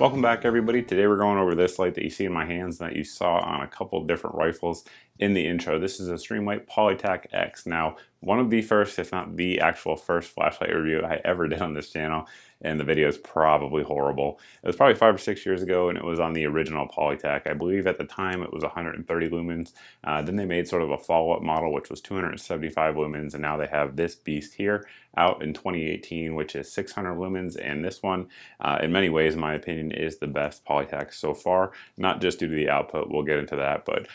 Welcome back, everybody. Today we're going over this light that you see in my hands that you saw on a couple different rifles in the intro. This is a Streamlight PolyTac-X. Now, one of the first, if not the actual first flashlight review I ever did on this channel, and the video is probably horrible. It was probably 5 or 6 years ago, and it was on the original PolyTac. I believe at the time it was 130 lumens. Then they made sort of a follow-up model, which was 275 lumens, and now they have this beast here out in 2018, which is 600 lumens, and this one, in many ways, in my opinion, is the best PolyTac so far, not just due to the output, we'll get into that, but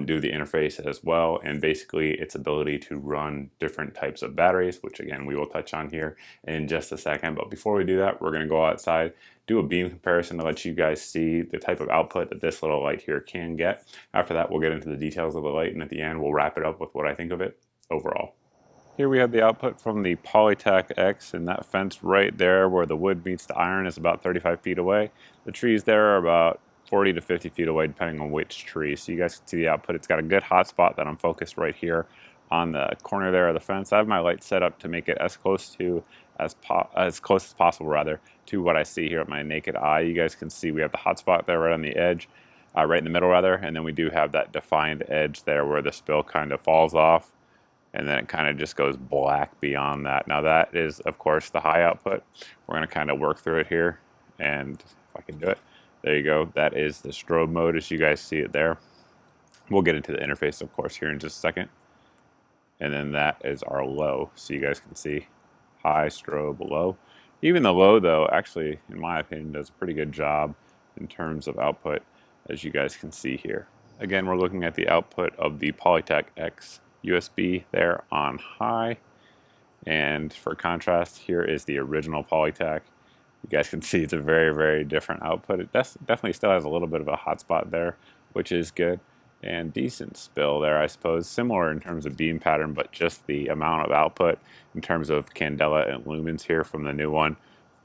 due to the interface as well, and basically its ability to run different types of batteries, which again, we will touch on here in just a second. But before we do that, we're gonna go outside, do a beam comparison to let you guys see the type of output that this little light here can get. After that, we'll get into the details of the light, and at the end, we'll wrap it up with what I think of it overall. Here we have the output from the PolyTac-X, and that fence right there where the wood meets the iron is about 35 feet away. The trees there are about 40 to 50 feet away depending on which tree. So you guys can see the output. It's got a good hot spot that I'm focused right here on the corner there of the fence. I have my light set up to make it as close as possible rather to what I see here at my naked eye. You guys can see we have the hot spot there right on the edge, right in the middle rather, and then we do have that defined edge there where the spill kind of falls off. And then it kind of just goes black beyond that. Now that is, of course, the high output. We're going to kind of work through it here, and if I can do it, there you go. That is the strobe mode as you guys see it there. We'll get into the interface, of course, here in just a second. And then that is our low, so you guys can see high, strobe, low. Even the low, though, actually, in my opinion, does a pretty good job in terms of output, as you guys can see here. Again, we're looking at the output of the PolyTac-X USB there on high, and for contrast, here is the original PolyTac. You guys can see it's a very different output. It definitely still has a little bit of a hot spot there, which is good, and decent spill there, I suppose. Similar in terms of beam pattern, but just the amount of output in terms of candela and lumens here from the new one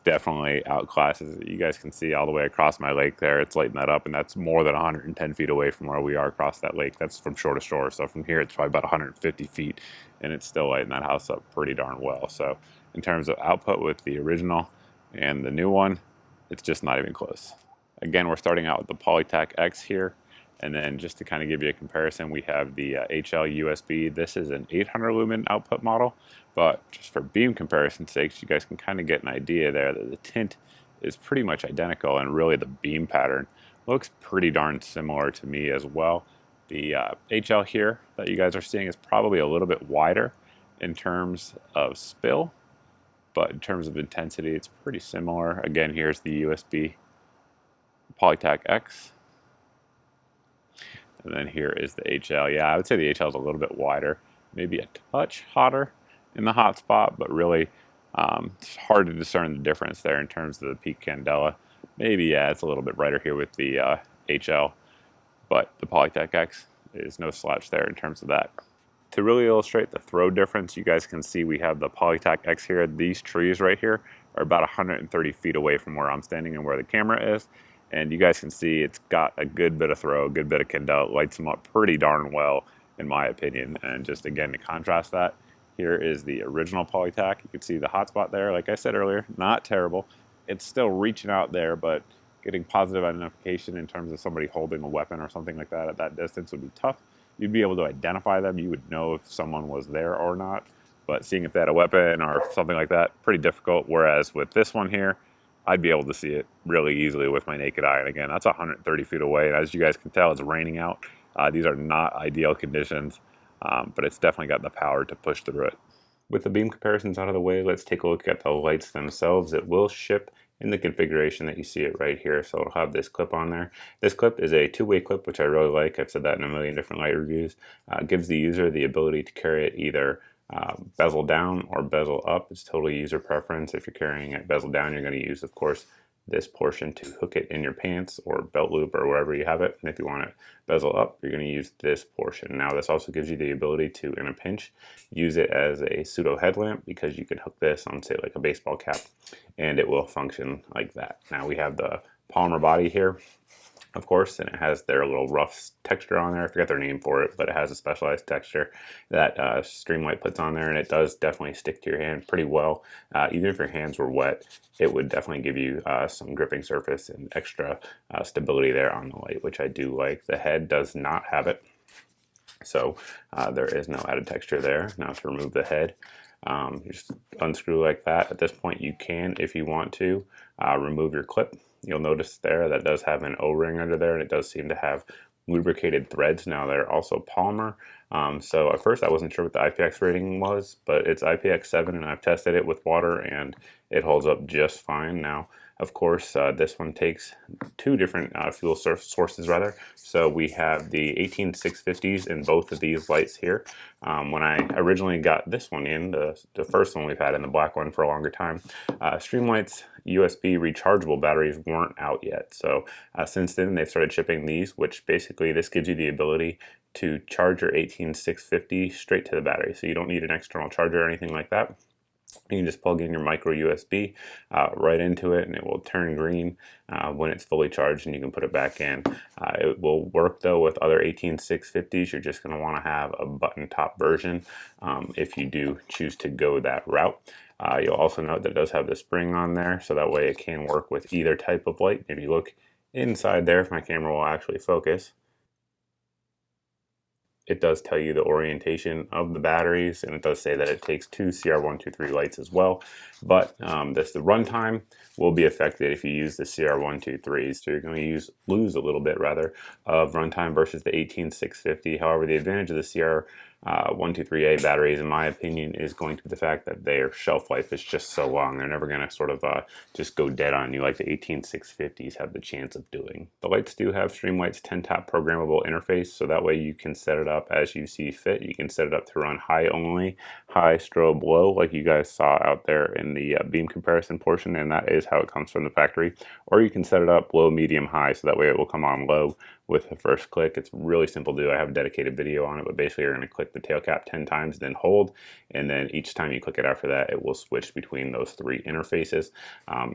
definitely outclasses it. You guys can see all the way across my lake there. It's lighting that up, and that's more than 110 feet away from where we are across that lake. That's from shore to shore. So from here, it's probably about 150 feet, and it's still lighting that house up pretty darn well. So in terms of output with the original and the new one, it's just not even close. Again, we're starting out with the PolyTac-X here. And then just to kind of give you a comparison, we have the HL USB. This is an 800 lumen output model, but just for beam comparison sakes, you guys can kind of get an idea there that the tint is pretty much identical, and really the beam pattern looks pretty darn similar to me as well. The HL here that you guys are seeing is probably a little bit wider in terms of spill, but in terms of intensity, it's pretty similar. Again, here's the USB PolyTac-X. And then here is the HL. Yeah, I would say the HL is a little bit wider, maybe a touch hotter in the hot spot, but really it's hard to discern the difference there in terms of the peak candela. Maybe, yeah, it's a little bit brighter here with the HL, but the PolyTac-X is no slouch there in terms of that. To really illustrate the throw difference, you guys can see we have the PolyTac-X here. These trees right here are about 130 feet away from where I'm standing and where the camera is. And you guys can see it's got a good bit of throw, a good bit of candela. It lights them up pretty darn well, in my opinion. And just again, to contrast that, here is the original PolyTac. You can see the hotspot there. Like I said earlier, not terrible. It's still reaching out there, but getting positive identification in terms of somebody holding a weapon or something like that at that distance would be tough. You'd be able to identify them. You would know if someone was there or not. But seeing if they had a weapon or something like that, pretty difficult. Whereas with this one here, I'd be able to see it really easily with my naked eye. And again, that's 130 feet away. And as you guys can tell, it's raining out. These are not ideal conditions, but it's definitely got the power to push through it. With the beam comparisons out of the way, let's take a look at the lights themselves. It will ship in the configuration that you see it right here. So it'll have this clip on there. This clip is a two-way clip, which I really like. I've said that in a million different light reviews. It gives the user the ability to carry it either bezel down or bezel up. It's totally user preference. If you're carrying it bezel down, you're going to use, of course, this portion to hook it in your pants or belt loop or wherever you have it. And if you want it bezel up, you're going to use this portion. Now, this also gives you the ability to, in a pinch, use it as a pseudo headlamp, because you can hook this on, say, like a baseball cap, and it will function like that. Now, we have the polymer body here. of course, and it has their little rough texture on there. I forget their name for it, but it has a specialized texture that Streamlight puts on there, and it does definitely stick to your hand pretty well. Even if your hands were wet, it would definitely give you some gripping surface and extra stability there on the light, which I do like. The head does not have it, so there is no added texture there. Now to remove the head, you just unscrew like that. At this point you can, if you want to, remove your clip. You'll notice there that does have an O-ring under there, and it does seem to have lubricated threads. Now they're also polymer, so at first I wasn't sure what the IPX rating was, but it's IPX7, and I've tested it with water and it holds up just fine. Now of course this one takes two different fuel sources rather. So we have the 18650s in both of these lights here. When I originally got this one in, the first one we've had in the black one for a longer time, Streamlight's USB rechargeable batteries weren't out yet. So since then they've started shipping these, which basically this gives you the ability to charge your 18650 straight to the battery. So you don't need an external charger or anything like that. You can just plug in your micro USB right into it, and it will turn green when it's fully charged, and you can put it back in. It will work though with other 18650s. You're just going to want to have a button top version if you do choose to go that route. You'll also note that it does have the spring on there, so that way it can work with either type of light. If you look inside there, if my camera will actually focus, it does tell you the orientation of the batteries, and it does say that it takes two CR123 lights as well. But the runtime will be affected if you use the CR123s, so you're going to lose a little bit rather of runtime versus the 18650. However, the advantage of the CR123A batteries, in my opinion, is going to be the fact that their shelf life is just so long. They're never going to sort of just go dead on you like the 18650s have the chance of doing. The lights do have Streamlight's 10-tap programmable interface, so that way you can set it up as you see fit. You can set it up to run high only, high strobe low, like you guys saw out there in the beam comparison portion, and that is how it comes from the factory. Or you can set it up low, medium, high, so that way it will come on low with the first click. It's really simple to do. I have a dedicated video on it, but basically you're going to click the tail cap 10 times, then hold, and then each time you click it after that, it will switch between those three interfaces.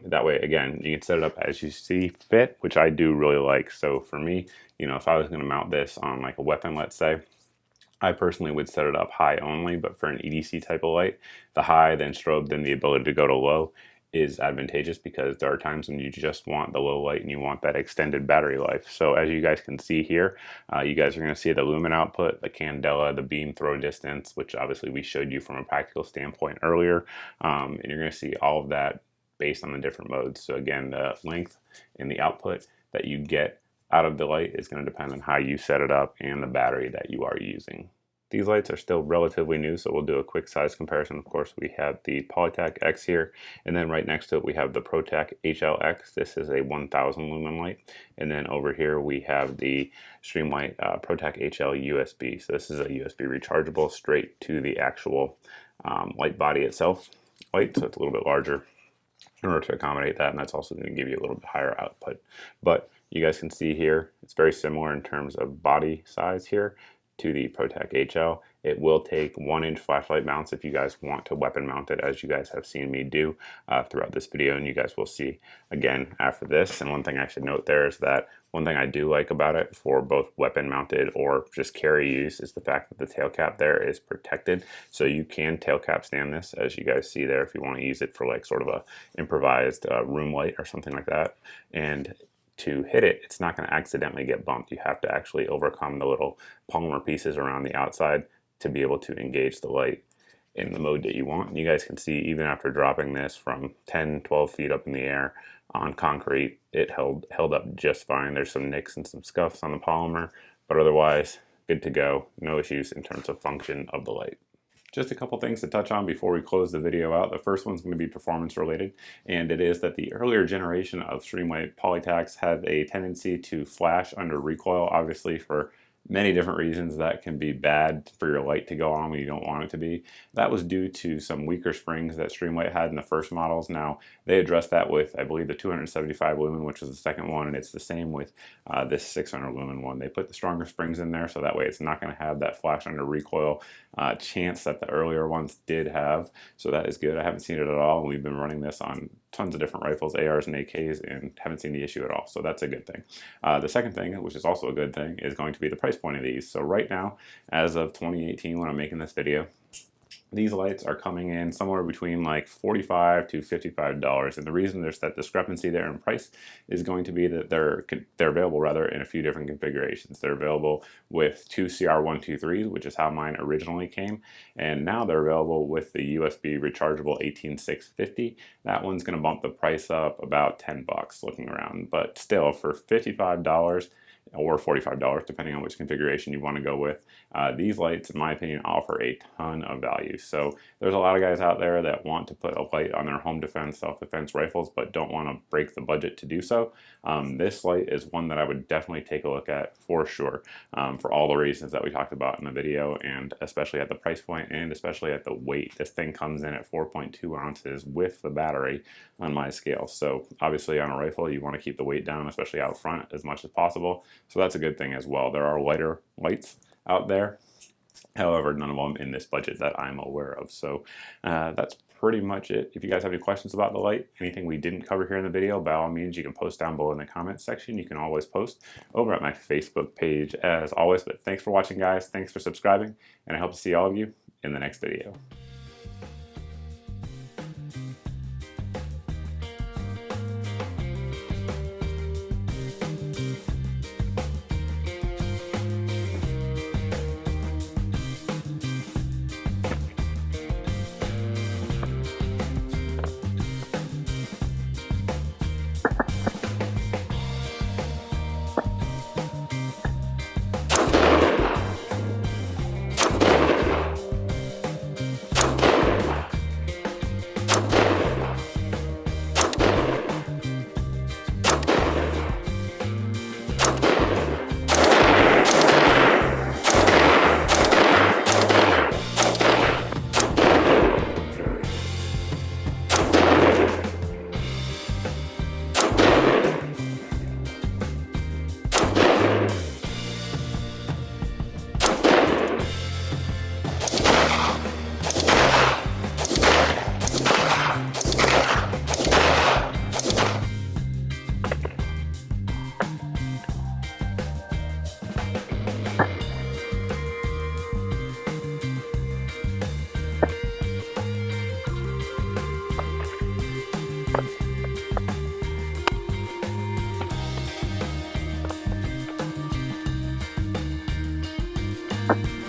That way, again, you can set it up as you see fit, which I do really like. So for me, you know, if I was going to mount this on like a weapon, let's say, I personally would set it up high only, but for an EDC type of light, the high, then strobe, then the ability to go to low is advantageous, because there are times when you just want the low light and you want that extended battery life. So as you guys can see here, you guys are going to see the Lumen output, the candela, the beam throw distance, which obviously we showed you from a practical standpoint earlier, and you're going to see all of that based on the different modes. So again, the length and the output that you get out of the light is going to depend on how you set it up and the battery that you are using. These lights are still relatively new, so we'll do a quick size comparison. Of course, we have the PolyTac-X here, and then right next to it we have the ProTac HLX. This is a 1000 lumen light. And then over here we have the Streamlight ProTac HL USB. So this is a USB rechargeable straight to the actual light body itself light, so it's a little bit larger in order to accommodate that, and that's also going to give you a little bit higher output. But you guys can see here, it's very similar in terms of body size here to the ProTac HL. It will take 1-inch flashlight mounts if you guys want to weapon mount it, as you guys have seen me do throughout this video, and you guys will see again after this. And one thing I should note there is that one thing I do like about it for both weapon mounted or just carry use is the fact that the tail cap there is protected. So you can tail cap stand this, as you guys see there, if you want to use it for like sort of a improvised room light or something like that. And to hit it, it's not going to accidentally get bumped. You have to actually overcome the little polymer pieces around the outside to be able to engage the light in the mode that you want. And you guys can see even after dropping this from 10, 12 feet up in the air on concrete, it held up just fine. There's some nicks and some scuffs on the polymer, but otherwise good to go. No issues in terms of function of the light. Just a couple things to touch on before we close the video out. The first one's going to be performance related, and it is that the earlier generation of Streamlight PolyTacs had a tendency to flash under recoil, obviously for many different reasons. That can be bad for your light to go on when you don't want it to be. That was due to some weaker springs that Streamlight had in the first models. Now they addressed that with, I believe, the 275 lumen, which was the second one, and it's the same with this 600 lumen one. They put the stronger springs in there, so that way it's not going to have that flash under recoil chance that the earlier ones did have. So that is good. I haven't seen it at all. We've been running this on tons of different rifles, ARs and AKs, and haven't seen the issue at all. So that's a good thing. The second thing, which is also a good thing, is going to be the price point of these. So right now, as of 2018, when I'm making this video, these lights are coming in somewhere between like $45 to $55, and the reason there's that discrepancy there in price is going to be that they're available rather in a few different configurations. They're available with two CR123s, which is how mine originally came, and now they're available with the USB rechargeable 18650. That one's going to bump the price up about 10 bucks looking around, but still for $55 or $45, depending on which configuration you want to go with. These lights, in my opinion, offer a ton of value. So there's a lot of guys out there that want to put a light on their home defense, self-defense rifles, but don't want to break the budget to do so. This light is one that I would definitely take a look at for sure, for all the reasons that we talked about in the video, and especially at the price point, and especially at the weight. This thing comes in at 4.2 ounces with the battery on my scale. So obviously on a rifle, you want to keep the weight down, especially out front, as much as possible. So that's a good thing as well. There are lighter lights out there, however, none of them in this budget that I'm aware of. So that's pretty much it. If you guys have any questions about the light, anything we didn't cover here in the video, by all means, you can post down below in the comments section. You can always post over at my Facebook page as always. But thanks for watching, guys. Thanks for subscribing, and I hope to see all of you in the next video. You